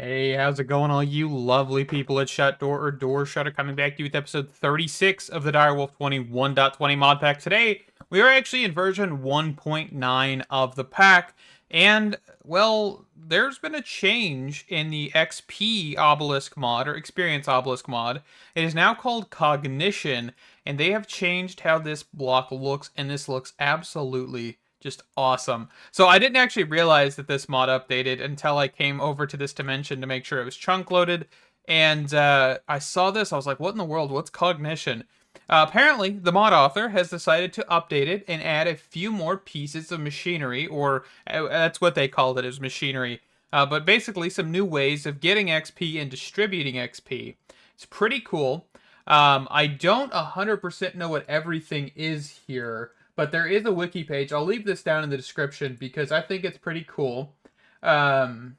Hey, how's it going, all you lovely people at Shut Door or Doorshutter? Coming back to you with episode 36 of the Direwolf20 1.20 mod pack. Today, we are actually in version 1.9 of the pack, and, well, there's been a change in the XP obelisk mod, or experience obelisk mod. It is now called Cognition, and they have changed how this block looks, and this looks absolutely just awesome. So I didn't actually realize that this mod updated until I came over to this dimension to make sure it was chunk loaded. And I saw this, I was like, what in the world? What's Cognition? Apparently, the mod author has decided to update it and add a few more pieces of machinery, or that's what they called it, as machinery. But basically, some new ways of getting XP and distributing XP. It's pretty cool. I don't 100% know what everything is here, but there is a wiki page. I'll leave this down in the description because I think it's pretty cool. So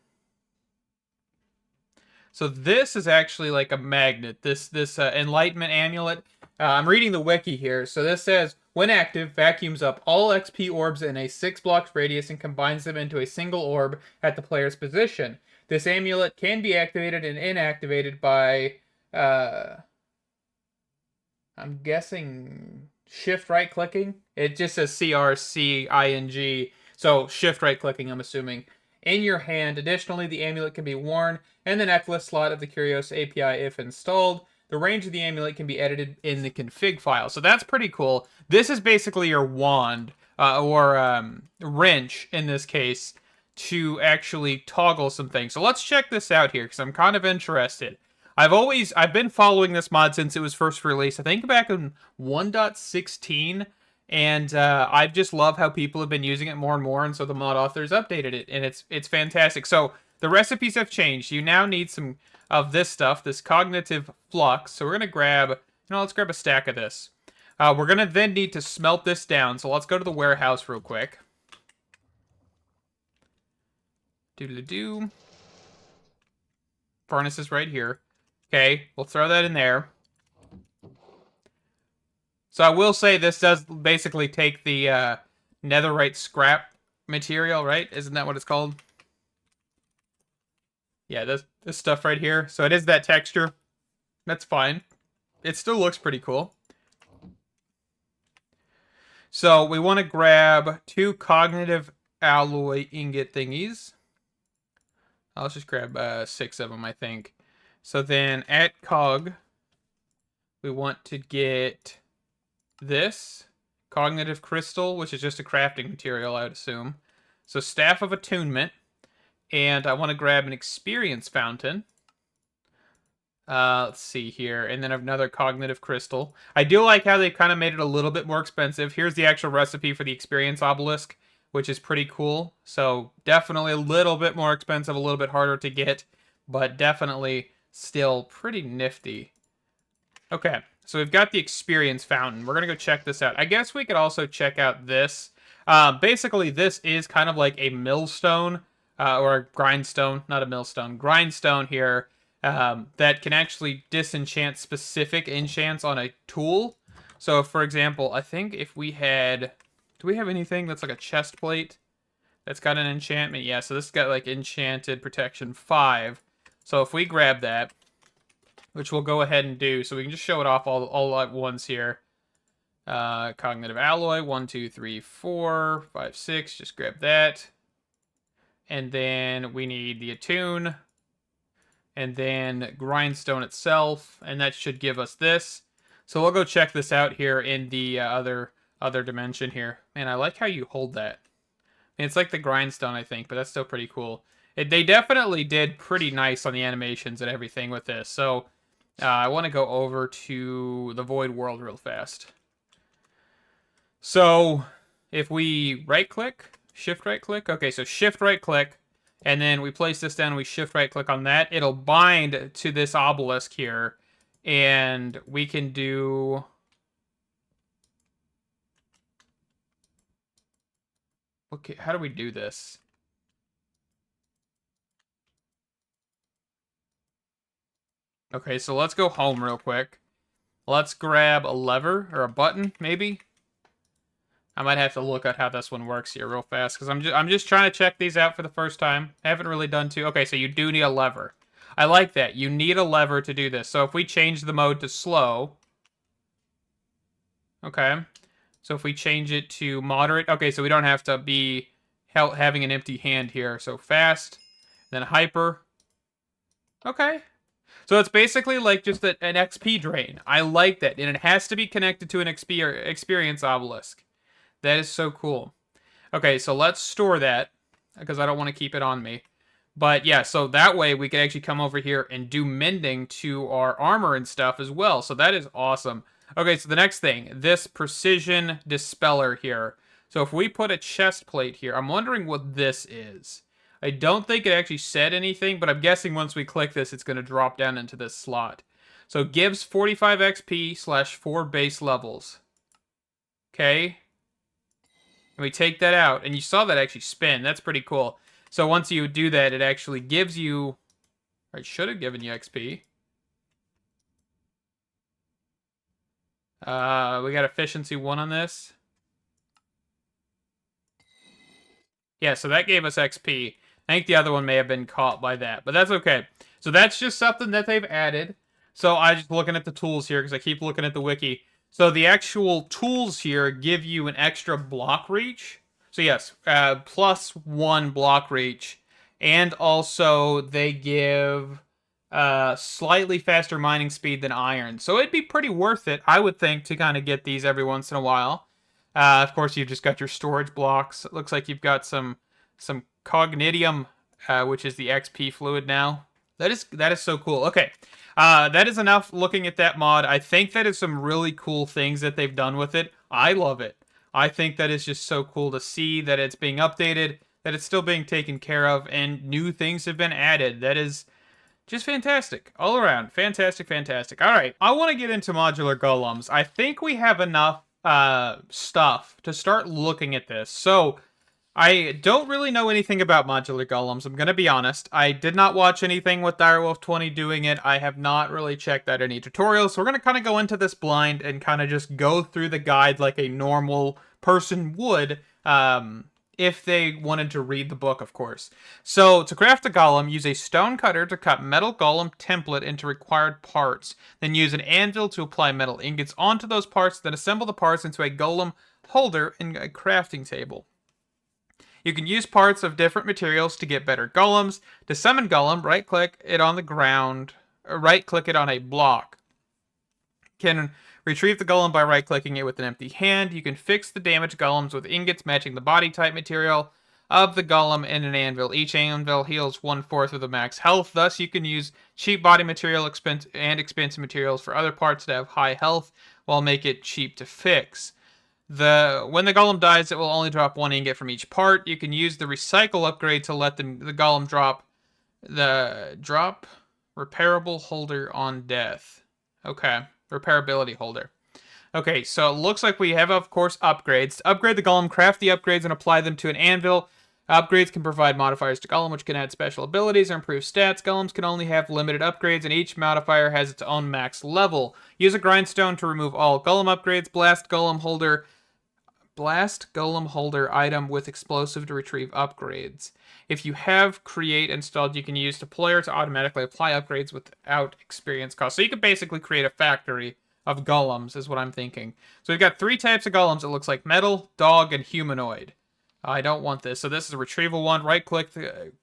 this is actually like a magnet. This enlightenment amulet. I'm reading the wiki here. So this says, when active, vacuums up all XP orbs in a 6 blocks radius and combines them into a single orb at the player's position. This amulet can be activated and inactivated by, I'm guessing, shift right clicking. It just says CRCING. So shift right clicking, I'm assuming, in your hand. Additionally, the amulet can be worn in the necklace slot of the Curios API if installed. The range of the amulet can be edited in the config file. So that's pretty cool. This is basically your wand, or wrench in this case, to actually toggle some things. So let's check this out here because I'm kind of interested. I've been following this mod since it was first released. I think back in 1.16, and I just love how people have been using it more and more, and so the mod authors updated it, and it's fantastic. So the recipes have changed. You now need some of this stuff, this cognitive flux. So we're gonna grab, let's grab a stack of this. We're gonna then need to smelt this down. So let's go to the warehouse real quick. Doodle-doo. Furnace is right here. Okay, we'll throw that in there. So I will say this does basically take the netherite scrap material, right? Isn't that what it's called? Yeah, this stuff right here. So it is that texture. That's fine. It still looks pretty cool. So we want to grab 2 cognitive alloy ingot thingies. Let's just grab 6 of them, I think. So then at cog, we want to get this cognitive crystal, which is just a crafting material, I would assume. So staff of attunement, and I want to grab an experience fountain. Let's see here, and then another cognitive crystal. I do like how they kind of made it a little bit more expensive. Here's the actual recipe for the experience obelisk, which is pretty cool. So definitely a little bit more expensive, a little bit harder to get, but definitely still pretty nifty. Okay, so we've got the experience fountain. We're going to go check this out. I guess we could also check out this. Basically, this is kind of like a millstone, or a grindstone, not a millstone, grindstone here, that can actually disenchant specific enchants on a tool. So, for example, I think if we had... Do we have anything that's like a chest plate that's got an enchantment? Yeah, so this has got like enchanted protection 5. So if we grab that, which we'll go ahead and do, so we can just show it off all at once here. Cognitive alloy, 1, 2, 3, 4, 5, 6. Just grab that. And then we need the attune. And then grindstone itself. And that should give us this. So we'll go check this out here in the other dimension here. Man, I like how you hold that. I mean, it's like the grindstone, I think, but that's still pretty cool. They definitely did pretty nice on the animations and everything with this. So I want to go over to the void world real fast. So if we right-click, shift right-click. Okay, so shift right-click, and then we place this down and we shift right-click on that. It'll bind to this obelisk here, and we can do... Okay, how do we do this? Okay, so let's go home real quick. Let's grab a lever, or a button, maybe. I might have to look at how this one works here real fast, because I'm just trying to check these out for the first time. I haven't really done too. Okay, so you do need a lever. I like that. You need a lever to do this. So if we change the mode to slow, okay. So if we change it to moderate, okay, so we don't have to be having an empty hand here. So fast, then hyper. Okay. So it's basically like just an XP drain. I like that, and it has to be connected to an experience obelisk. That is so cool. Okay, so let's store that, because I don't want to keep it on me. But yeah, so that way we can actually come over here and do mending to our armor and stuff as well. So that is awesome. Okay, so the next thing, this precision dispeller here. So if we put a chest plate here, I'm wondering what this is. I don't think it actually said anything, but I'm guessing once we click this, it's going to drop down into this slot. So gives 45 XP / 4 base levels. Okay. And we take that out, and you saw that actually spin. That's pretty cool. So once you do that, it actually gives you... Or it should have given you XP. We got efficiency 1 on this. Yeah, so that gave us XP. I think the other one may have been caught by that, but that's okay. So that's just something that they've added. So I'm just looking at the tools here, because I keep looking at the wiki. So the actual tools here give you an extra block reach. So yes, +1 block reach. And also they give slightly faster mining speed than iron. So it'd be pretty worth it, I would think, to kind of get these every once in a while. Of course, you've just got your storage blocks. It looks like you've got some cognitium, which is the XP fluid now. That is so cool. Okay, that is enough looking at that mod. I think that is some really cool things that they've done with it. I love it. I think that is just so cool to see that it's being updated, that it's still being taken care of, and new things have been added. That is just fantastic. All around. Fantastic, fantastic. All right, I want to get into modular golems. I think we have enough stuff to start looking at this. So I don't really know anything about modular golems, I'm going to be honest. I did not watch anything with Direwolf20 doing it. I have not really checked out any tutorials, so we're going to kind of go into this blind and kind of just go through the guide like a normal person would, if they wanted to read the book, of course. So, to craft a golem, use a stone cutter to cut metal golem template into required parts. Then use an anvil to apply metal ingots onto those parts, then assemble the parts into a golem holder and a crafting table. You can use parts of different materials to get better golems. To summon golem, right-click it on the ground, or right-click it on a block. Can retrieve the golem by right-clicking it with an empty hand. You can fix the damaged golems with ingots matching the body type material of the golem and an anvil. Each anvil heals 1/4 of the max health. Thus, you can use cheap body material and expensive materials for other parts that have high health, while make it cheap to fix. When the golem dies, it will only drop 1 ingot from each part. You can use the recycle upgrade to let the golem drop repairable holder on death. Okay, repairability holder. Okay, so it looks like we have, of course, upgrades. To upgrade the golem, craft the upgrades and apply them to an anvil. Upgrades can provide modifiers to golem, which can add special abilities or improve stats. Golems can only have limited upgrades, and each modifier has its own max level. Use a grindstone to remove all golem upgrades. Blast golem holder item with explosive to retrieve upgrades. If you have create installed, you can use deployer to automatically apply upgrades without experience cost. So you can basically create a factory of golems, is what I'm thinking. So we've got 3 types of golems. It looks like metal, dog, and humanoid. I don't want this. So this is a retrieval one. Right-click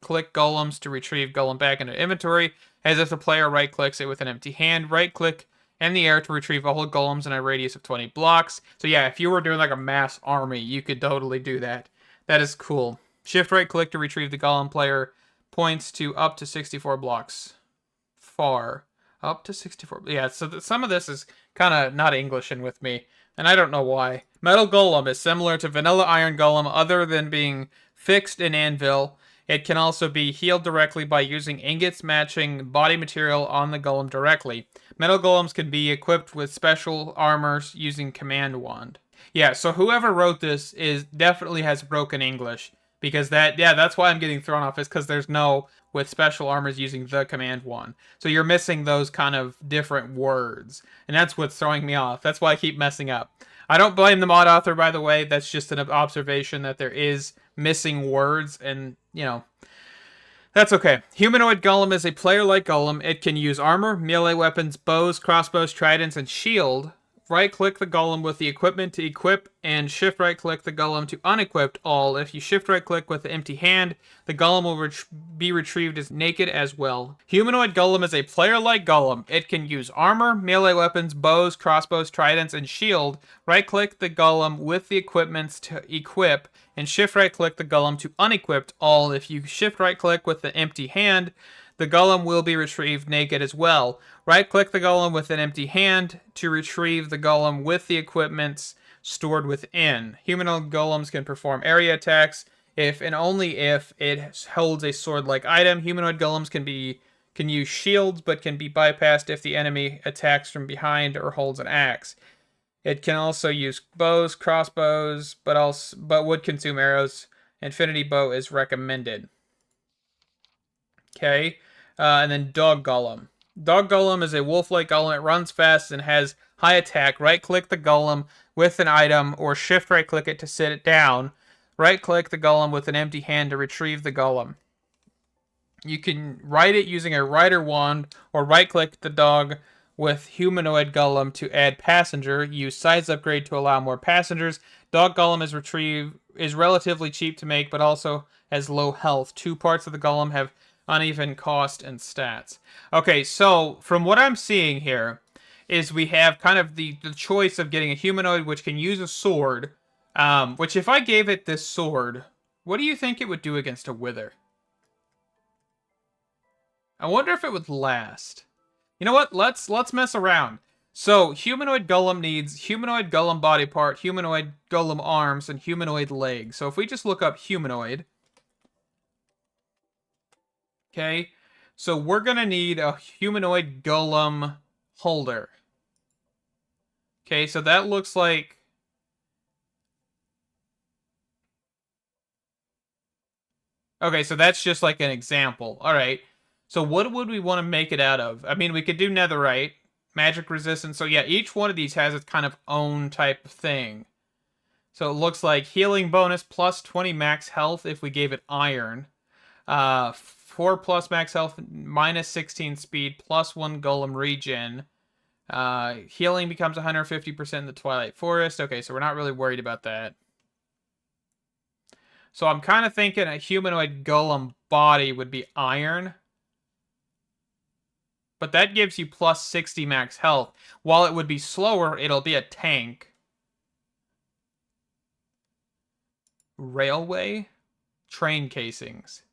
click golems to retrieve golem back into inventory, as if the player right-clicks it with an empty hand. Right-click in the air to retrieve all golems in a radius of 20 blocks. So yeah, if you were doing like a mass army, you could totally do that. That is cool. Shift right-click to retrieve the golem player. Points to up to 64 blocks. Far. Up to 64. Yeah, so some of this is kind of not Englishin with me, and I don't know why. Metal Golem is similar to vanilla Iron Golem other than being fixed in anvil. It can also be healed directly by using ingots matching body material on the golem directly. Metal Golems can be equipped with special armors using command wand. Yeah, so whoever wrote this definitely has broken English, because that's why I'm getting thrown off, is because there's no with special armors using the command wand. So you're missing those kind of different words, and that's what's throwing me off. That's why I keep messing up. I don't blame the mod author, by the way. That's just an observation that there is missing words, and, you know, that's okay. Humanoid Golem is a player-like golem. It can use armor, melee weapons, bows, crossbows, tridents, and shield. Right-click the golem with the equipment to equip, and shift-right-click the golem to unequip all. If you shift-right-click with the empty hand, the golem will be retrieved as naked as well. Humanoid Golem is a player-like golem. It can use armor, melee weapons, bows, crossbows, tridents, and shield. Right-click the golem with the equipments to equip, and shift-right-click the golem to unequip all. If you shift-right-click with the empty hand, the golem will be retrieved naked as well. Right-click the golem with an empty hand to retrieve the golem with the equipments stored within. Humanoid golems can perform area attacks if and only if it holds a sword-like item. Humanoid golems can use shields, but can be bypassed if the enemy attacks from behind or holds an axe. It can also use bows, crossbows, but would consume arrows. Infinity bow is recommended. Okay. And then Dog Golem. Dog Golem is a wolf-like golem. It runs fast and has high attack. Right-click the golem with an item, or shift-right-click it to sit it down. Right-click the golem with an empty hand to retrieve the golem. You can ride it using a rider wand, or right-click the dog with Humanoid Golem to add passenger. Use size upgrade to allow more passengers. Dog Golem is relatively cheap to make, but also has low health. Two parts of the golem have uneven cost and stats. Okay, so from what I'm seeing here is we have kind of the choice of getting a humanoid which can use a sword, which if I gave it this sword, what do you think it would do against a wither? I wonder if it would last. You know what? Let's mess around. So, humanoid golem needs humanoid golem body part, humanoid golem arms, and humanoid legs. So if we just look up humanoid, okay, so we're going to need a humanoid golem holder. Okay, so that looks like... Okay, so that's just like an example. All right, so what would we want to make it out of? I mean, we could do netherite, magic resistance. So yeah, each one of these has its kind of own type of thing. So it looks like healing bonus plus 20 max health if we gave it iron. 4 plus max health, minus 16 speed, plus 1 golem regen. Healing becomes 150% in the Twilight Forest. Okay, so we're not really worried about that. So I'm kind of thinking a humanoid golem body would be iron. But that gives you plus 60 max health. While it would be slower, it'll be a tank. Railway? Train casings.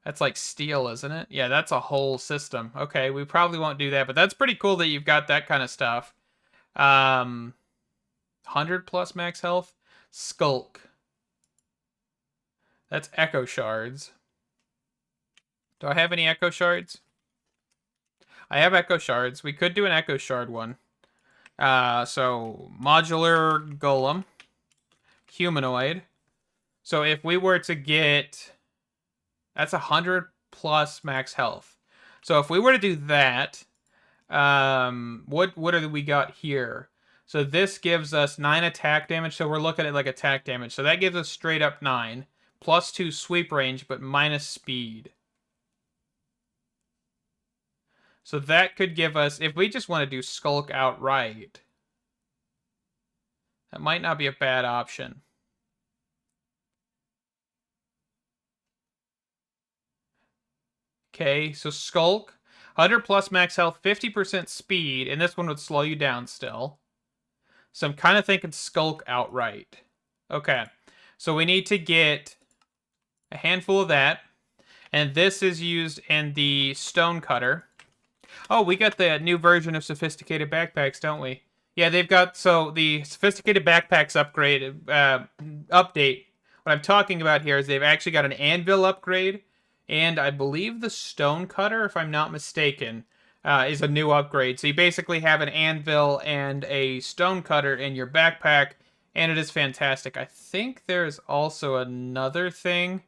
That's like steel, isn't it? Yeah, that's a whole system. Okay, we probably won't do that, but that's pretty cool that you've got that kind of stuff. 100 plus max health. Skulk. That's echo shards. Do I have any echo shards? I have echo shards. We could do an echo shard one. So, modular golem. Humanoid. So if we were to get... That's 100 plus max health. So if we were to do that, what do we got here? So this gives us 9 attack damage. So we're looking at like attack damage. So that gives us straight up 9. Plus 2 sweep range, but minus speed. So that could give us, if we just want to do skulk outright, that might not be a bad option. Okay, so Skulk, 100 plus max health, 50% speed, and this one would slow you down still. So I'm kind of thinking Skulk outright. Okay, so we need to get a handful of that, and this is used in the Stone Cutter. Oh, we got the new version of Sophisticated Backpacks, don't we? Yeah, they've got, so the Sophisticated Backpacks upgrade, update, what I'm talking about here is they've actually got an anvil upgrade, and I believe the Stone Cutter, if I'm not mistaken, is a new upgrade. So you basically have an anvil and a Stone Cutter in your backpack, and it is fantastic. I think there's also another thing.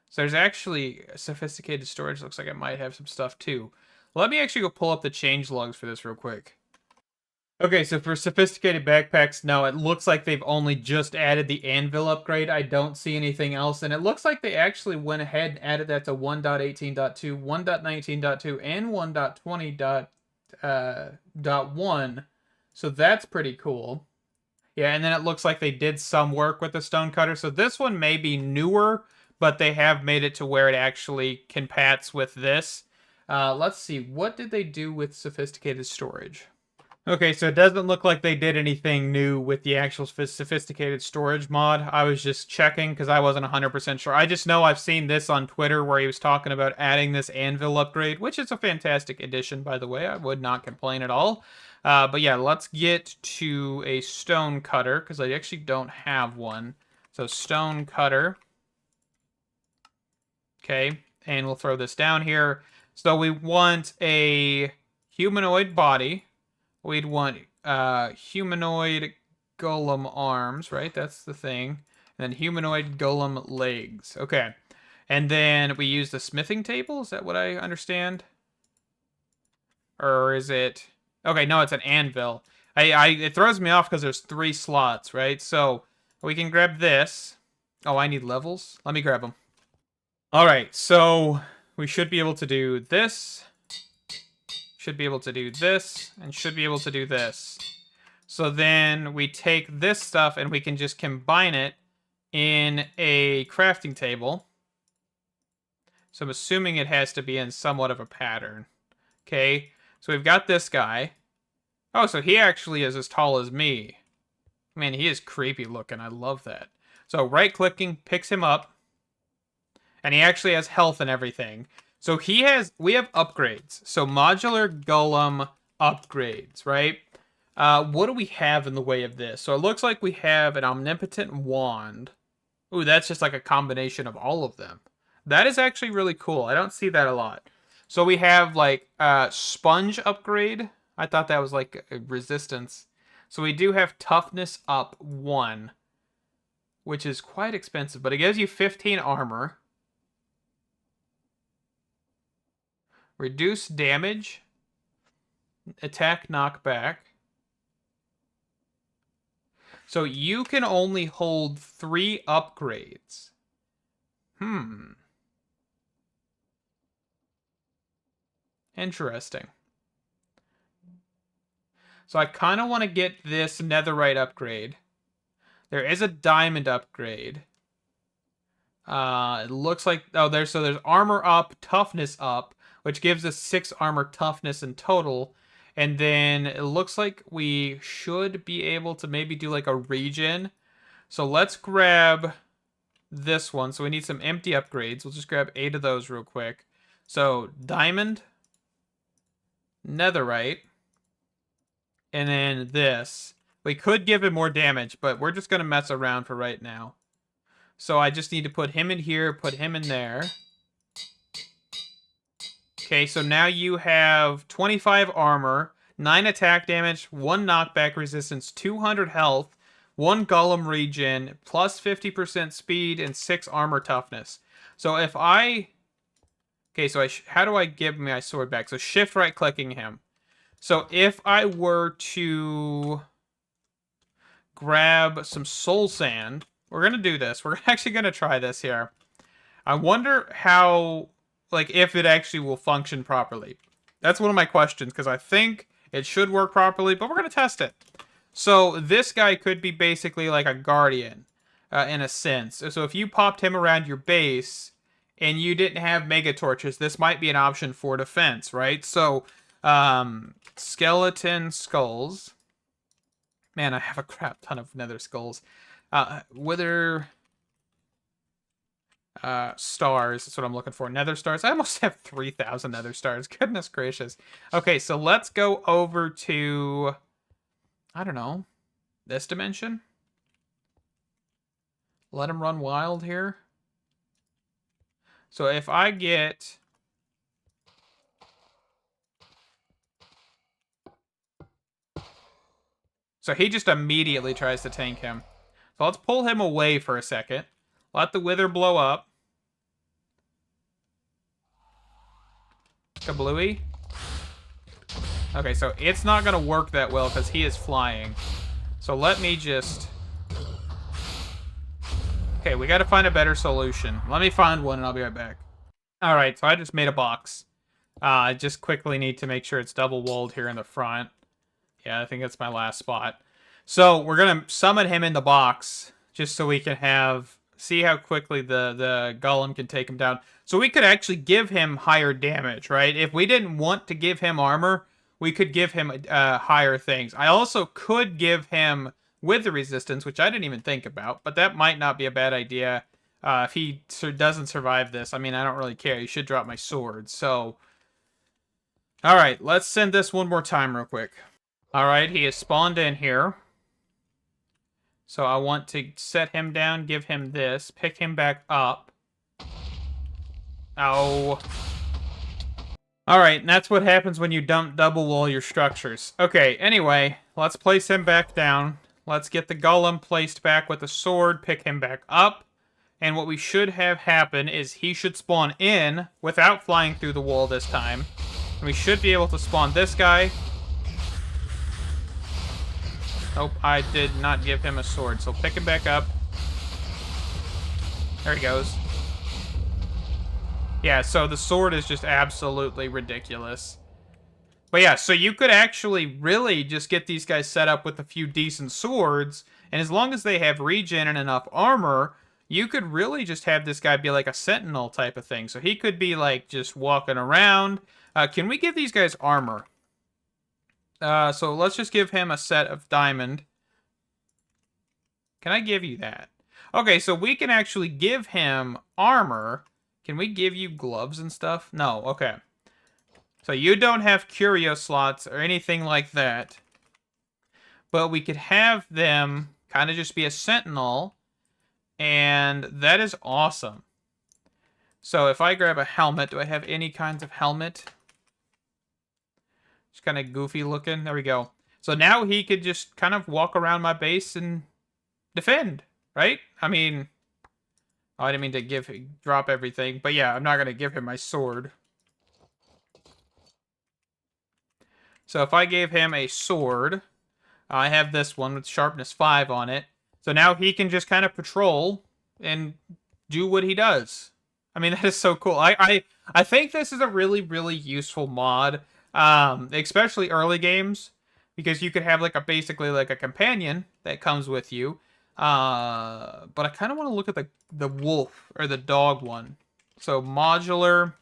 So there's actually sophisticated storage. Looks like it might have some stuff too. Let me actually go pull up the change logs for this real quick. Okay, so for sophisticated backpacks, no, it looks like they've only just added the anvil upgrade. I don't see anything else, and it looks like they actually went ahead and added that to 1.18.2, 1.19.2, and 1.20.1. So that's pretty cool. Yeah, and then it looks like they did some work with the stone cutter. So this one may be newer, but they have made it to where it actually compats with this. Let's see, what did they do with sophisticated storage? Okay, so it doesn't look like they did anything new with the actual sophisticated storage mod. I was just checking because I wasn't 100% sure. I just know I've seen this on Twitter where he was talking about adding this anvil upgrade, which is a fantastic addition, by the way. I would not complain at all. But yeah, let's get to a stone cutter because I actually don't have one. So stone cutter. Okay, and we'll throw this down here. So we want a humanoid body. We'd want humanoid golem arms, right? That's the thing. And then humanoid golem legs. Okay. And then we use the smithing table? Is that what I understand? Or is it... Okay, no, it's an anvil. It throws me off because there's 3 slots, right? So we can grab this. Oh, I need levels? Let me grab them. All right, so we should be able to do this. Should be able to do this, and should be able to do this. So then we take this stuff and we can just combine it in a crafting table. So I'm assuming it has to be in somewhat of a pattern. Okay, so we've got this guy. Oh, so he actually is as tall as me. Man, he is creepy looking. I love that. So right-clicking picks him up. And he actually has health and everything. So we have upgrades. So modular golem upgrades, right? What do we have in the way of this? So it looks like we have an omnipotent wand. Ooh, that's just like a combination of all of them. That is actually really cool. I don't see that a lot. So we have like sponge upgrade. I thought that was like a resistance. So we do have toughness up 1, which is quite expensive, but it gives you 15 armor. Reduce damage. Attack knockback. So you can only hold 3 upgrades. Interesting. So I kind of want to get this netherite upgrade. There is a diamond upgrade. It looks like... Oh, there's armor up, toughness up, which gives us 6 armor toughness in total. And then it looks like we should be able to maybe do like a regen. So let's grab this one. So we need some empty upgrades. We'll just grab 8 of those real quick. So diamond, netherite, and then this. We could give him more damage, but we're just going to mess around for right now. So I just need to put him in here, put him in there. Okay, so now you have 25 armor, 9 attack damage, 1 knockback resistance, 200 health, 1 golem regen, plus 50% speed, and 6 armor toughness. So if I... Okay, so how do I give my sword back? So shift right clicking him. So if I were to grab some soul sand, we're going to do this. We're actually going to try this here. I wonder how... like if it actually will function properly. That's one of my questions because I think it should work properly, but we're going to test it. So this guy could be basically like a guardian in a sense. So if you popped him around your base and you didn't have mega torches, this might be an option for defense, right? So skeleton skulls. Man, I have a crap ton of nether skulls. Wither... stars, that's what I'm looking for. Nether stars. I almost have 3,000 nether stars. Goodness gracious. Okay, so let's go over to, I don't know, this dimension. Let him run wild here. So if I get... So he just immediately tries to tank him. So let's pull him away for a second. Let the wither blow up. Kablooey. Okay, so it's not going to work that well because he is flying. So let me just... Okay, we got to find a better solution. Let me find one and I'll be right back. Alright, so I just made a box. I just quickly need to make sure it's double walled here in the front. Yeah, I think that's my last spot. So we're going to summon him in the box just so we can see how quickly the golem can take him down. So we could actually give him higher damage, right? If we didn't want to give him armor, we could give him higher things. I also could give him with the resistance, which I didn't even think about, but that might not be a bad idea. If he doesn't survive this, I mean, I don't really care. He should drop my sword. So, all right, let's send this one more time real quick. All right, he is spawned in here. So I want to set him down, give him this, pick him back up. Ow. Alright, and that's what happens when you dump double wall your structures. Okay, anyway, let's place him back down. Let's get the golem placed back with the sword, pick him back up. And what we should have happen is he should spawn in without flying through the wall this time. And we should be able to spawn this guy. Nope, I did not give him a sword, so pick him back up. There he goes. Yeah, so the sword is just absolutely ridiculous. But yeah, so you could actually really just get these guys set up with a few decent swords, and as long as they have regen and enough armor, you could really just have this guy be like a sentinel type of thing. So he could be like just walking around. Can we give these guys armor? So let's just give him a set of diamond. Can I give you that? Okay, so we can actually give him armor. Can we give you gloves and stuff? No, okay. So you don't have curio slots or anything like that. But we could have them kind of just be a sentinel. And that is awesome. So if I grab a helmet, do I have any kinds of helmet? It's kind of goofy looking. There we go. So now he could just kind of walk around my base and defend, right? I mean, I didn't mean to drop everything, but yeah, I'm not going to give him my sword. So if I gave him a sword, I have this one with sharpness 5 on it. So now he can just kind of patrol and do what he does. I mean, that is so cool. I think this is a really, really useful mod. Especially early games, because you could have like basically like a companion that comes with you. But I kind of want to look at the wolf or the dog one. So modular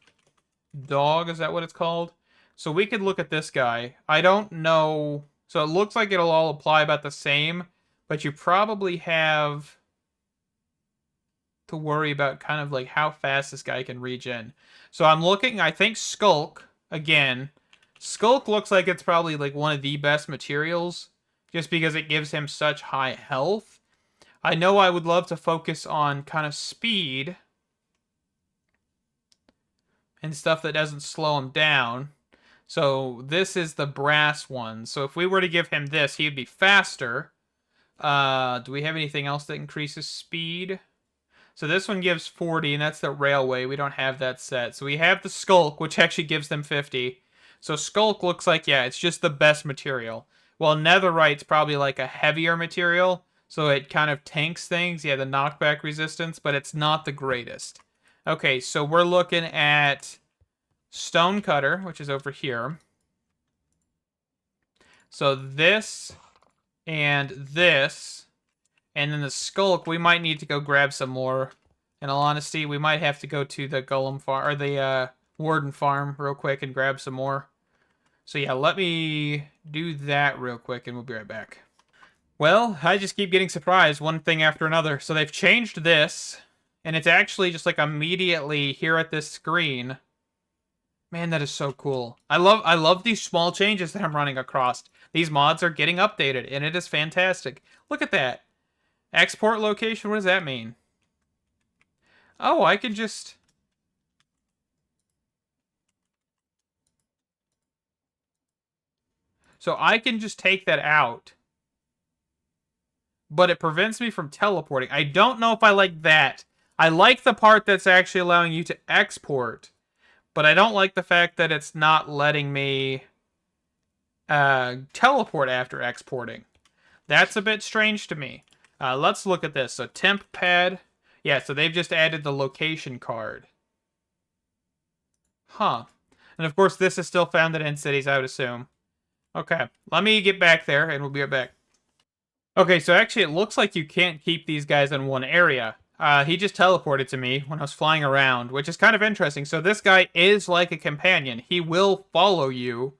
dog, is that what it's called? So we could look at this guy. I don't know. So it looks like it'll all apply about the same, but you probably have to worry about kind of like how fast this guy can regen. So I'm looking, I think Skulk again. Skulk looks like it's probably like one of the best materials just because it gives him such high health. I know I would love to focus on kind of speed and stuff that doesn't slow him down. So this is the brass one. So if we were to give him this, he'd be faster. Do we have anything else that increases speed? So this one gives 40, and that's the railway. We don't have that set. So we have the Skulk, which actually gives them 50. So Skulk looks like, yeah, it's just the best material. Well, Netherite's probably like a heavier material, so it kind of tanks things. Yeah, the knockback resistance, but it's not the greatest. Okay, so we're looking at Stonecutter, which is over here. So this and this, and then the Skulk, we might need to go grab some more. In all honesty, we might have to go to the Golem farm, or the Warden farm real quick and grab some more. So yeah, let me do that real quick and we'll be right back. Well, I just keep getting surprised, one thing after another. So they've changed this, and it's actually just like immediately here at this screen. Man, that is so cool. I love these small changes that I'm running across. These mods are getting updated, and it is fantastic. Look at that. Export location, what does that mean? Oh, I can just... So I can just take that out. But it prevents me from teleporting. I don't know if I like that. I like the part that's actually allowing you to export. But I don't like the fact that it's not letting me teleport after exporting. That's a bit strange to me. Let's look at this. So temp pad. Yeah, so they've just added the location card. Huh. And of course, this is still found in cities, I would assume. Okay, let me get back there, and we'll be right back. Okay, so actually, it looks like you can't keep these guys in one area. He just teleported to me when I was flying around, which is kind of interesting. So this guy is like a companion. He will follow you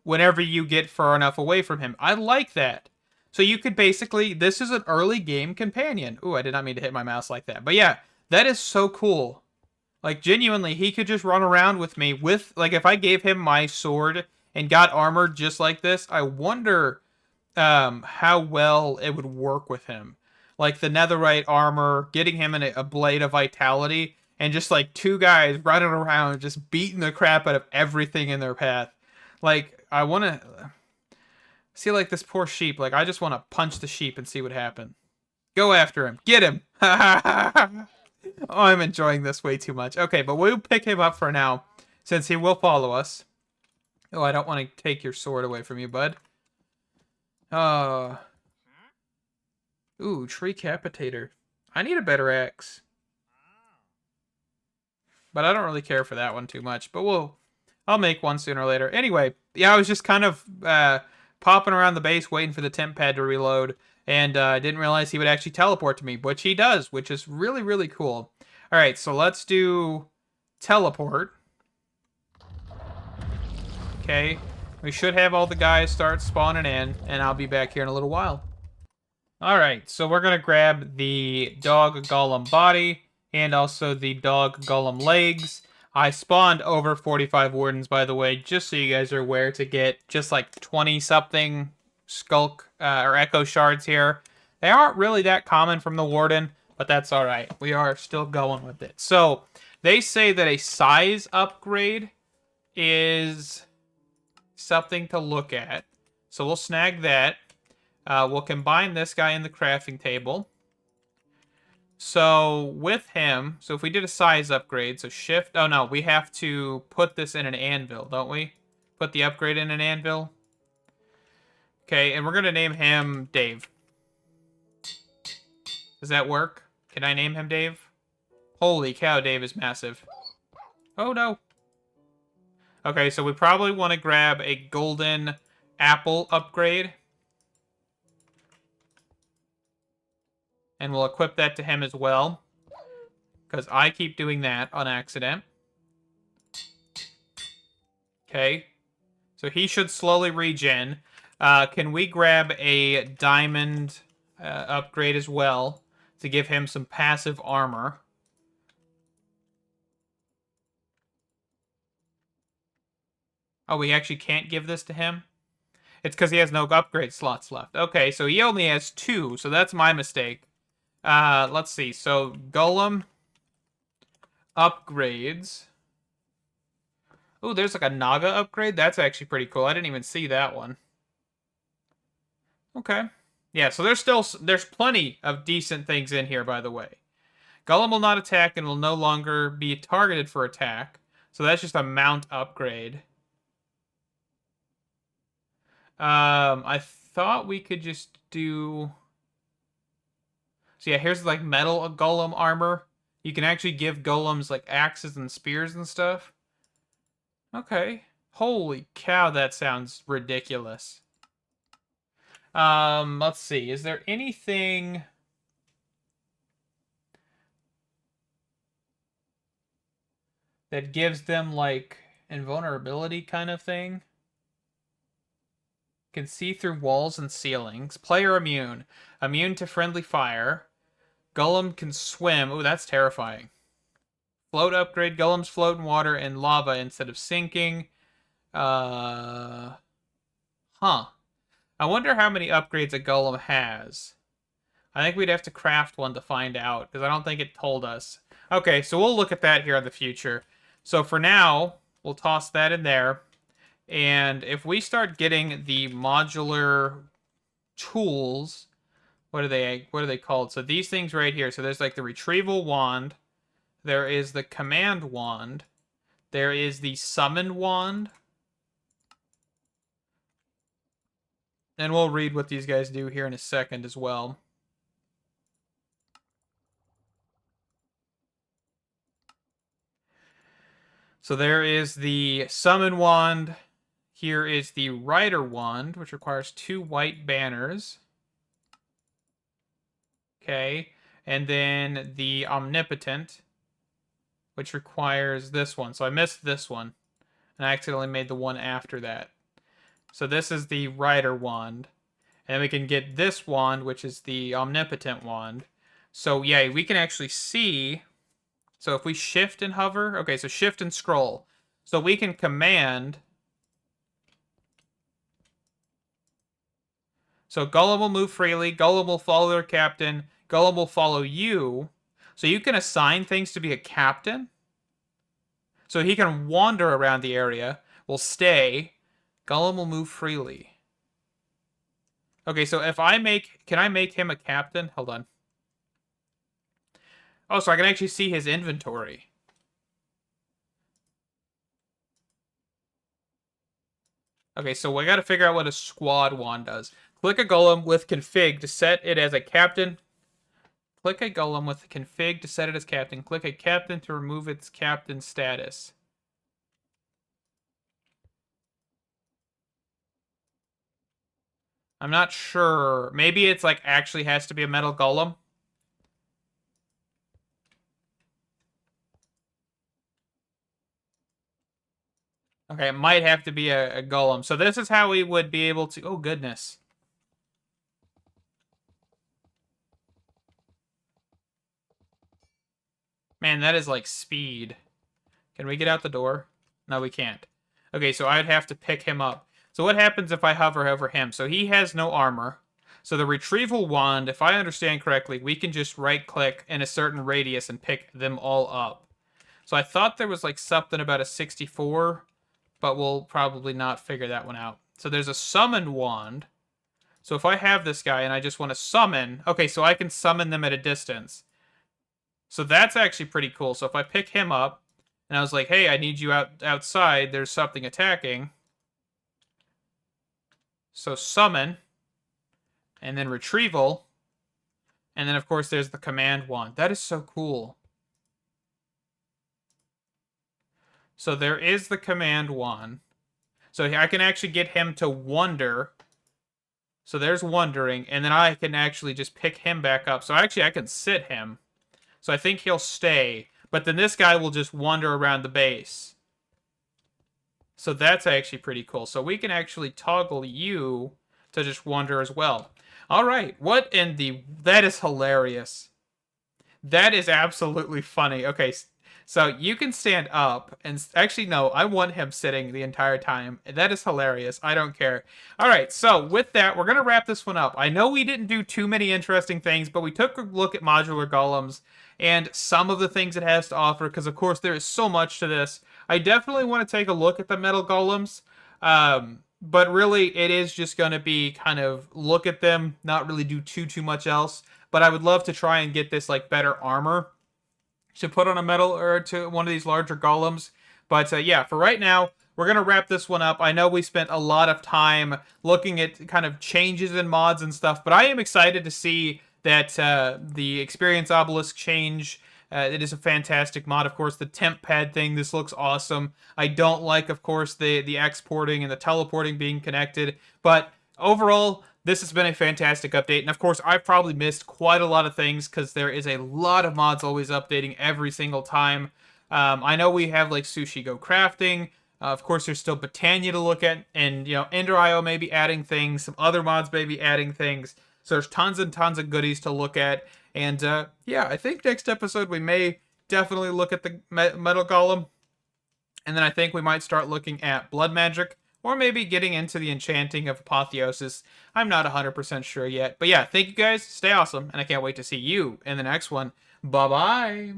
whenever you get far enough away from him. I like that. So you could basically, this is an early game companion. Ooh, I did not mean to hit my mouse like that. But yeah, that is so cool. Like, genuinely, he could just run around with me with, like, if I gave him my sword and got armored just like this, I wonder how well it would work with him. Like, the netherite armor, getting him in a blade of vitality, and just, like, two guys running around just beating the crap out of everything in their path. Like, I want to see, like, this poor sheep. Like, I just want to punch the sheep and see what happens. Go after him. Get him. Oh, I'm enjoying this way too much. Okay, but we'll pick him up for now, since he will follow us. Oh, I don't want to take your sword away from you, bud. Ooh, tree capitator. I need a better axe. But I don't really care for that one too much. But I'll make one sooner or later. Anyway, yeah, I was just kind of popping around the base waiting for the temp pad to reload. And I didn't realize he would actually teleport to me, which he does, which is really, really cool. All right, so let's do teleport. Okay, we should have all the guys start spawning in, and I'll be back here in a little while. All right, so we're going to grab the dog golem body and also the dog golem legs. I spawned over 45 wardens, by the way, just so you guys are aware, to get just like 20-something skulk or echo shards here. They aren't really that common from the warden, but that's all right. We are still going with it. So they say that a size upgrade is something to look at. So we'll snag that. We'll combine this guy in the crafting table. So with him, so if we did a size upgrade, so shift, oh no, we have to put this in an anvil, don't we? Put the upgrade in an anvil. Okay, and we're going to name him Dave. Does that work? Can I name him Dave? Holy cow, Dave is massive. Oh no. Okay, so we probably want to grab a golden apple upgrade. And we'll equip that to him as well. Because I keep doing that on accident. Okay. So he should slowly regen. Can we grab a diamond upgrade as well to give him some passive armor? Oh, we actually can't give this to him? It's because he has no upgrade slots left. Okay, so he only has 2, so that's my mistake. Let's see. So, golem upgrades. Oh, there's like a Naga upgrade. That's actually pretty cool. I didn't even see that one. Okay. Yeah, so there's plenty of decent things in here, by the way. Golem will not attack and will no longer be targeted for attack. So that's just a mount upgrade. I thought we could just do... So yeah, here's like metal golem armor. You can actually give golems like axes and spears and stuff. Okay. Holy cow, that sounds ridiculous. Let's see. Is there anything that gives them like invulnerability kind of thing? Can see through walls and ceilings. Player immune. Immune to friendly fire. Golem can swim. Ooh, that's terrifying. Float upgrade. Golems float in water and lava instead of sinking. Huh. I wonder how many upgrades a golem has. I think we'd have to craft one to find out, because I don't think it told us. Okay, so we'll look at that here in the future. So for now, we'll toss that in there. And if we start getting the modular tools, what are they called? So these things right here. So there's like the retrieval wand. There is the command wand. There is the summon wand. And we'll read what these guys do here in a second as well. So there is the Summon Wand. Here is the Rider Wand, which requires 2 white banners. Okay. And then the Omnipotent, which requires this one. So I missed this one. And I accidentally made the one after that. So this is the Rider Wand. And we can get this wand, which is the Omnipotent Wand. So yeah, we can actually see. So if we shift and hover. Okay, so shift and scroll. So we can command. So Golem will move freely. Golem will follow their captain. Golem will follow you. So you can assign things to be a captain. So he can wander around the area. Will stay. Golem will move freely. Okay, so if I make... Can I make him a captain? Hold on. Oh, so I can actually see his inventory. Okay, so we got to figure out what a squad wand does. Click a golem with config to set it as a captain. Click a golem with config to set it as captain. Click a captain to remove its captain status. I'm not sure. Maybe it's like actually has to be a metal golem. Okay, it might have to be a golem. So this is how we would be able to... Oh, goodness. Man, that is like speed. Can we get out the door? No, we can't. Okay, so I'd have to pick him up. So what happens if I hover over him? So he has no armor. So the retrieval wand, if I understand correctly, we can just right-click in a certain radius and pick them all up. So I thought there was like something about a 64, but we'll probably not figure that one out. So there's a summon wand. So if I have this guy and I just want to summon... Okay, so I can summon them at a distance. So that's actually pretty cool. So if I pick him up, and I was like, hey, I need you outside, there's something attacking. So summon, and then retrieval, and then of course there's the command wand. That is so cool. So there is the command wand. So I can actually get him to wander. So there's wandering, and then I can actually just pick him back up. So actually I can sit him. So I think he'll stay. But then this guy will just wander around the base. So that's actually pretty cool. So we can actually toggle you to just wander as well. All right. What in the... That is hilarious. That is absolutely funny. Okay. So you can stand up. And actually, no. I want him sitting the entire time. That is hilarious. I don't care. All right. So with that, we're going to wrap this one up. I know we didn't do too many interesting things, but we took a look at Modular Golems and some of the things it has to offer, because of course there is so much to this. I definitely want to take a look at the metal golems, but really it is just going to be kind of look at them, not really do too much else. But I would love to try and get this like better armor to put on a metal or to one of these larger golems. But yeah, for right now, we're going to wrap this one up. I know we spent a lot of time looking at kind of changes in mods and stuff, but I am excited to see that the Experience Obelisk change. It is a fantastic mod. Of course, the temp pad thing, this looks awesome. I don't like, of course, the exporting and the teleporting being connected. But overall, this has been a fantastic update. And of course, I've probably missed quite a lot of things because there is a lot of mods always updating every single time. I know we have like Sushi Go Crafting. Of course, there's still Botania to look at. And, you know, Ender.io may be adding things. Some other mods may be adding things. So there's tons and tons of goodies to look at. And yeah, I think next episode we may definitely look at the Metal Golem. And then I think we might start looking at Blood Magic. Or maybe getting into the enchanting of Apotheosis. I'm not 100% sure yet. But yeah, thank you guys. Stay awesome. And I can't wait to see you in the next one. Bye-bye.